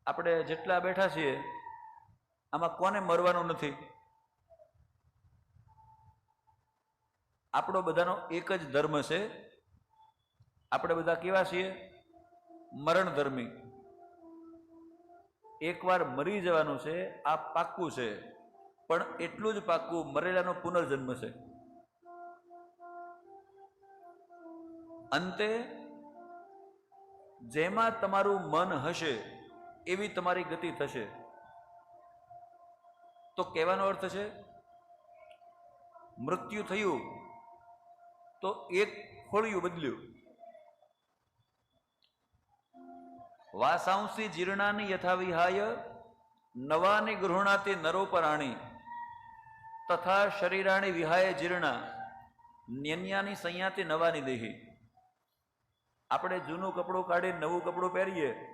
આપણે જેટલા બેઠા છીએ આમાં કોને મરવાનું નથી? આપણો બધાનો એક જ ધર્મ છે. આપણે બધા કેવા છીએ? મરણ ધર્મી. એકવાર મરી જવાનું છે, આ પાક્કું છે. પણ એટલું જ પાક્કું મરેલાનો પુનર્જન્મ છે. અંતે જેમાં તમારું મન હશે એવી તમારી ગતિ થશે. તો કહેવાનો અર્થ છે મૃત્યુ થયું તો એક ખોળિયું બદલ્યું. વાસાંસી જીર્ણાની યથા વિહાય નવાની ગૃહણાતિ નરોપરાણી તથા શરીરાણી વિહાય જીર્ણા ન્યન્યાની સંયાતિ નવાની દેહી. આપણે જૂનું કપડું કાઢી નવું કપડું પહેરીએ